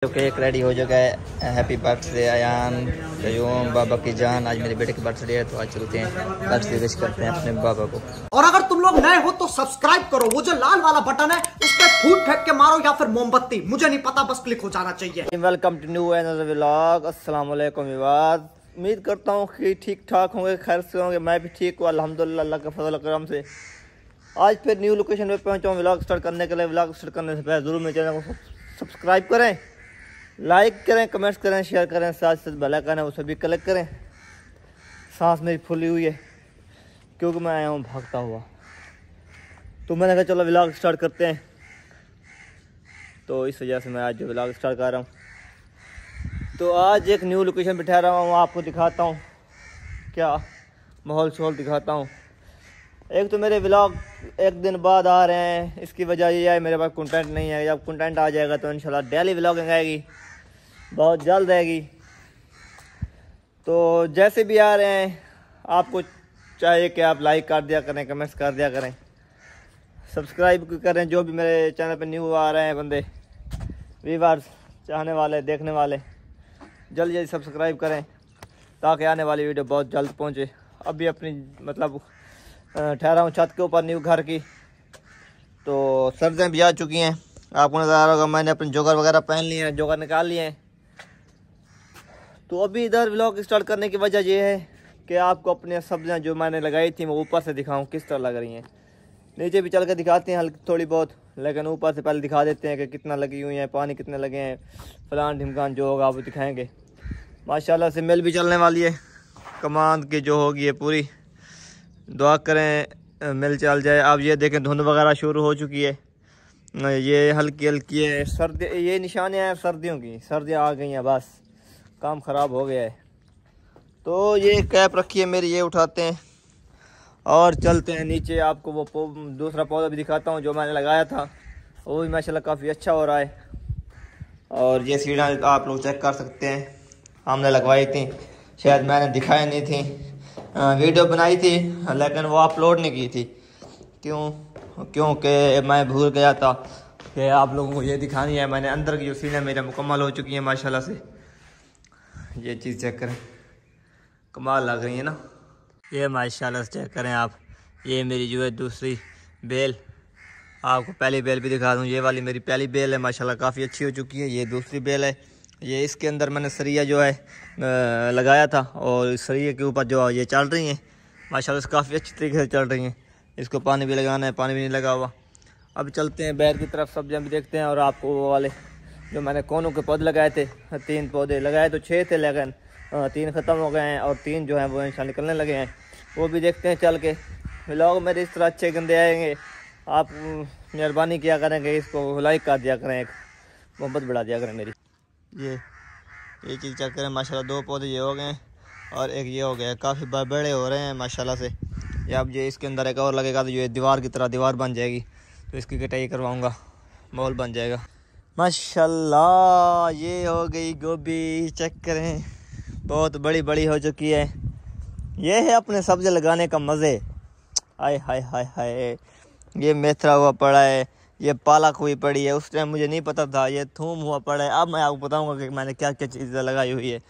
जो cake ready हो चुका है। हैप्पी बर्थडे अयान कयूम बाबा की जान। आज मेरे बेटे की बर्थडे है तो आज चलते हैं बर्थडे विश करते हैं अपने बाबा को। और अगर तुम लोग नए हो तो सब्सक्राइब करो, वो जो लाल वाला बटन है उस पर फूट फेंक के मारो या फिर मोमबत्ती, मुझे नहीं पता, बस क्लिक हो जाना चाहिए। Welcome to new another vlog. अस्सलाम वालेकुम विवाद। उम्मीद करता हूँ कि ठीक ठाक होंगे, खैर से होंगे। मैं भी ठीक हूँ अल्हम्दुलिल्लाह, अल्लाह के फजल करम से। आज फिर न्यू लोकेशन पे पहुँचा हूँ व्लॉग स्टार्ट करने के लिए। व्लॉग स्टार्ट करने से पहले ज़रूर मेरे चैनल को सब्सक्राइब करें, लाइक करें, कमेंट्स करें, शेयर करें, साथ साथ बेल आइकन है उसे भी क्लिक करें। सांस मेरी फूली हुई है क्योंकि मैं आया हूँ भागता हुआ, तो मैंने कहा चलो व्लॉग स्टार्ट करते हैं। तो इस वजह से मैं आज जो व्लॉग स्टार्ट कर रहा हूँ। तो आज एक न्यू लोकेशन पे ठहरा हुआ हूँ, आपको दिखाता हूँ क्या माहौल शोल दिखाता हूँ। एक तो मेरे व्लॉग एक दिन बाद आ रहे हैं, इसकी वजह यह है मेरे पास कंटेंट नहीं है। जब कंटेंट आ जाएगा तो इंशाल्लाह डेली व्लॉगिंग आएगी, बहुत जल्द आएगी। तो जैसे भी आ रहे हैं आपको चाहिए कि आप लाइक कर दिया करें, कमेंट्स कर दिया करें, सब्सक्राइब करें। जो भी मेरे चैनल पे न्यू आ रहे हैं बंदे, व्यूअर्स, चाहने वाले, देखने वाले, जल्दी जल्दी सब्सक्राइब करें ताकि आने वाली वीडियो बहुत जल्द पहुँचे। अभी अपनी मतलब ठहरा हूँ छत के ऊपर न्यू घर की। तो सर्दियाँ भी आ चुकी हैं, आपको नज़र आ रहा होगा। मैंने अपने जोगर वगैरह पहन लिए हैं, जोगर निकाल लिए हैं। तो अभी इधर व्लॉग स्टार्ट करने की वजह यह है कि आपको अपनी सब्जियां जो मैंने लगाई थी वो ऊपर से दिखाऊं किस तरह लग रही हैं। नीचे भी चल कर दिखाते हैं हल्की थोड़ी बहुत, लेकिन ऊपर से पहले दिखा देते हैं कि कितना लगी हुई है, पानी कितने लगे हैं, फलान ढिमकान जो होगा वो दिखाएंगे। माशाल्लाह से मिल भी चलने वाली है, कमान की जो होगी ये पूरी। दुआ करें मिल चल जाए। अब ये देखें धुंध वगैरह शुरू हो चुकी है, ये हल्की हल्की है। सर्दी, ये निशानियाँ हैं सर्दियों की, सर्दियाँ आ गई हैं, बस काम ख़राब हो गया है। तो ये कैप रखी है मेरी, ये उठाते हैं और चलते हैं नीचे। आपको वो दूसरा पौधा भी दिखाता हूँ जो मैंने लगाया था, वो भी माशाल्लाह काफ़ी अच्छा हो रहा है। और ये सीढ़ियाँ आप लोग चेक कर सकते हैं, हमने लगवाई थी, शायद मैंने दिखाई नहीं थी, वीडियो बनाई थी लेकिन वो अपलोड नहीं की थी। क्योंकि मैं भूल गया था कि आप लोगों को ये दिखानी है। मैंने अंदर की जो सीढ़ियाँ मेरी मुकम्मल हो चुकी हैं माशाल्लाह से। ये चीज़ चेक करें, कमाल लग रही है ना। ये माशाल्लाह से चेक करें आप। ये मेरी जो है दूसरी बेल, आपको पहली बेल भी दिखा दूँ। ये वाली मेरी पहली बेल है, माशाल्लाह काफ़ी अच्छी हो चुकी है। ये दूसरी बेल है, ये इसके अंदर मैंने सरिया जो है लगाया था, और इस सरिये के ऊपर जो ये चल रही हैं माशाल्लाह से काफ़ी अच्छी तरीके से चल रही हैं। इसको पानी भी लगाना है, पानी भी नहीं लगा हुआ। अब चलते हैं बैर की तरफ, सब्जियाँ भी देखते हैं। और आपको वो वाले जो मैंने कोनों के पौधे लगाए थे, 3 पौधे लगाए तो 6 थे, लेकिन 3 ख़त्म हो गए हैं और 3 जो हैं वो इंशाल्लाह निकलने लगे हैं, वो भी देखते हैं चल के। व्लॉग मेरे इस तरह अच्छे गंदे आएंगे, आप मेहरबानी किया करेंगे, इसको लाइक कर दिया करें, एक मोहब्बत बढ़ा दिया करें मेरी। ये चीज़ चेक करें माशाल्लाह, 2 पौधे ये हो गए और एक ये हो गया, काफ़ी बड़े हो रहे हैं माशाल्लाह से। या अब ये इसके अंदर एक और लगेगा तो ये दीवार की तरह दीवार बन जाएगी, तो इसकी कटाई करवाऊँगा, माहौल बन जाएगा माशाल्लाह। ये हो गई गोभी, चेक करें बहुत बड़ी बड़ी हो चुकी है। ये है अपने सब्ज़ी लगाने का मज़े। हाय हाय हाय हाय। ये मेथरा हुआ पड़ा है, ये पालक हुई पड़ी है, उस टाइम मुझे नहीं पता था। ये थूम हुआ पड़ा है, अब मैं आपको बताऊंगा कि मैंने क्या क्या चीज़ें लगाई हुई है।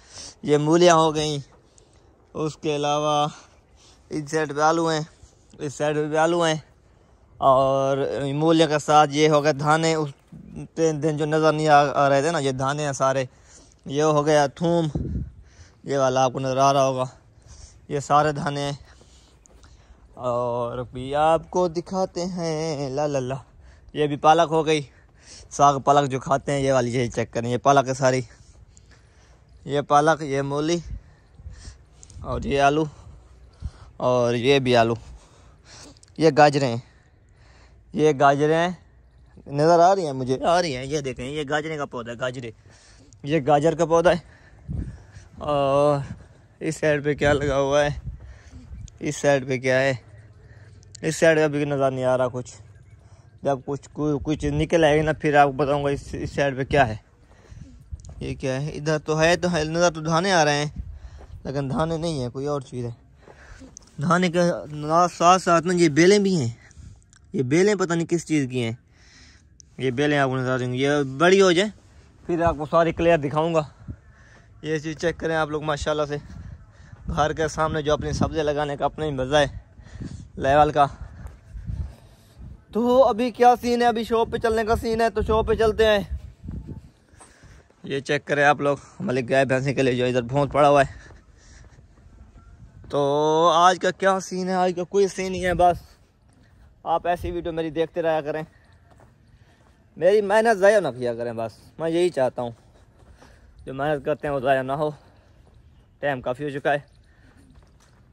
ये मूलियाँ हो गई, उसके अलावा इस साइड पे आलू हैं, इस साइड पे भी आलू हैं, और मूलियाँ के साथ ये हो गए धाने। उस दिन जो नज़र नहीं आ रहे थे ना, ये धाने हैं सारे। ये हो गया थूम, ये वाला आपको नज़र आ रहा होगा, ये सारे धाने हैं। और भी आपको दिखाते हैं, ला ला ला, ये भी पालक हो गई, साग पालक जो खाते हैं, ये वाली यही चेक करें, ये पालक है सारी। ये पालक, ये मूली, और ये आलू, और ये भी आलू। ये गाजरें, ये गाजरें नज़र आ रही हैं मुझे, आ रही हैं। ये देखें, ये गाजरे का पौधा है, गाजरे, ये गाजर का पौधा है। और इस साइड पे क्या लगा हुआ है, इस साइड पे क्या है, इस साइड अभी नज़र नहीं आ रहा कुछ। जब कुछ निकल आएगी ना फिर आपको बताऊंगा इस साइड पे क्या है। ये क्या है, इधर तो है नज़र तो धाने आ रहे हैं, लेकिन धाने नहीं है, कोई और चीज़ है। धाने के साथ साथ ना ये बेलें भी हैं, ये बेलें पता नहीं किस चीज़ की हैं। ये बेलें आपको नजर आ देंगी, ये बड़ी हो जाए फिर आपको सारी क्लियर दिखाऊंगा। ये चीज़ चेक करें आप लोग माशाल्लाह से, घर के सामने जो अपनी सब्ज़ी लगाने का अपना ही मज़ा है लेवल का। तो अभी क्या सीन है, अभी शॉप पे चलने का सीन है, तो शॉप पे चलते हैं। ये चेक करें आप लोग, मलिक गाय भैंसी के लिए जो इधर भोंत पड़ा हुआ है। तो आज का क्या सीन है, आज का कोई सीन नहीं है, बस आप ऐसी वीडियो मेरी देखते रहा करें, मेरी मेहनत ज़ाया ना किया करें, बस मैं यही चाहता हूँ। जो मेहनत करते हैं वो ज़ाया ना हो। टाइम काफ़ी हो चुका है,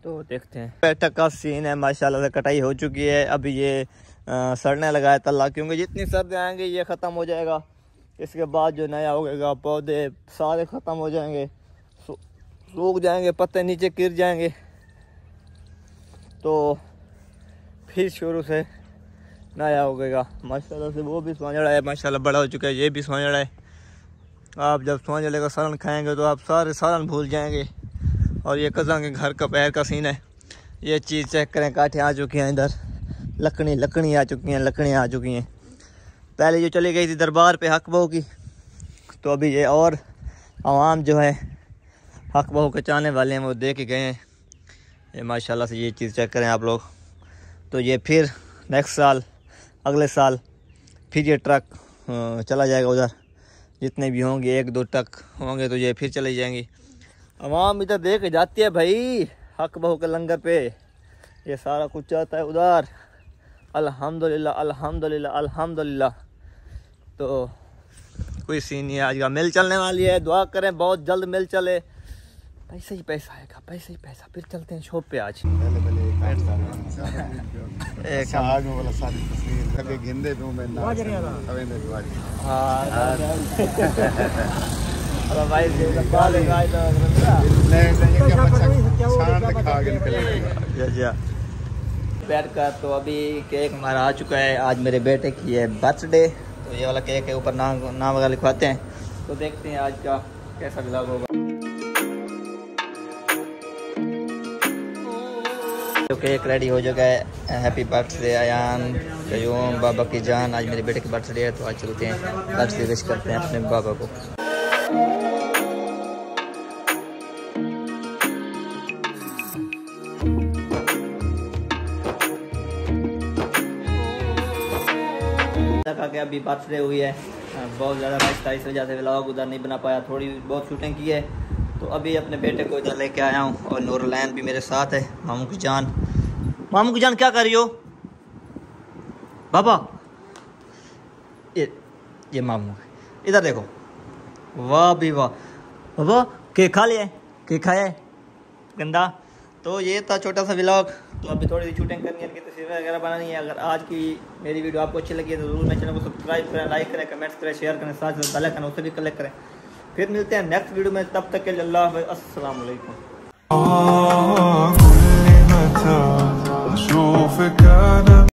तो देखते हैं। बैठक का सीन है, माशाल्लाह से कटाई हो चुकी है। अभी ये सड़ने लगा है तल्ला, क्योंकि जितनी सर्दी आएंगे ये ख़त्म हो जाएगा। इसके बाद जो नया होगा पौधे सारे ख़त्म हो जाएंगे, सूख जाएंगे, पत्ते नीचे गिर जाएंगे, तो फिर शुरू से नया होगा। माशाल्लाह से वो भी स्वांजड़ा है, माशाल्लाह बड़ा हो चुका है, ये भी स्वांजड़ा है। आप जब स्वांजड़े का सालन खाएंगे तो आप सारे सालन भूल जाएंगे। और ये कज़ा के घर का पैर का सीन है। ये चीज़ चेक करें, काठें आ चुकी हैं, इधर लकड़ी आ चुकी हैं, लकड़ियाँ आ चुकी हैं। पहले जो चली गई थी दरबार पे हक बहू की, तो अभी ये और आवाम जो है हक बहू के चाहने वाले हैं, वो दे के गए हैं। ये माशाल्लाह से ये चीज़ चेक करें आप लोग। तो ये फिर नेक्स्ट साल, अगले साल फिर ये ट्रक चला जाएगा उधर, जितने भी होंगे 1-2 ट्रक होंगे तो ये फिर चले जाएंगी। आवाम इधर दे के जाती है भाई, हक बहू के लंगर पे ये सारा कुछ जाता है उधर। अल्हम्दुलिल्लाह अल्हम्दुलिल्लाह अल्हम्दुलिल्लाह। तो कोई सीन नहीं है, आज का मिल चलने वाली है, दुआ करें बहुत जल्द मिल चले। पैसा ही पैसा आएगा, पैसा ही पैसा। फिर चलते हैं शॉप पे आज। बैठ कर तो अभी केक हमारा आ चुका है। आज मेरे बेटे की है बर्थडे, तो ये वाला केक है, ऊपर नाम वगैरह लिखवाते हैं। तो देखते हैं आज का कैसा व्लॉग होगा। तो केक रेडी हो चुका है। हैप्पी बर्थडे अयान, कयूम, बाबा की जान। आज मेरे बेटे की बर्थडे है, तो आज चलते हैं बर्थडे विश करते हैं अपने बाबा को। कि अभी बर्थडे हुई है, बहुत ज़्यादा रश था, इस वजह से व्लॉग उधर नहीं बना पाया, थोड़ी बहुत शूटिंग की है। तो अभी अपने बेटे को इधर लेके आया हूँ, और नूरलैन भी मेरे साथ है। मामू की जान, मामू की जान क्या कर रही हो बाबा? ये मामू इधर देखो, वाह भी वाह। बाबा केक खा लिया, केक खाया है गंदा। तो ये था छोटा सा व्लॉग। तो अभी थोड़ी सी शूटिंग करनी है, तस्वीरें वगैरह बनानी है। अगर आज की मेरी वीडियो आपको अच्छी लगी है तो ज़रूर मेरे चैनल को सब्सक्राइब करें, लाइक करें, कमेंट्स करें, शेयर करें, साथ साथ बेल आइकन उसे भी क्लिक करें। फिर मिलते हैं नेक्स्ट वीडियो में, तब तक के लिए अल्लाह हाफ़िज़, अस्सलाम वालेकुम।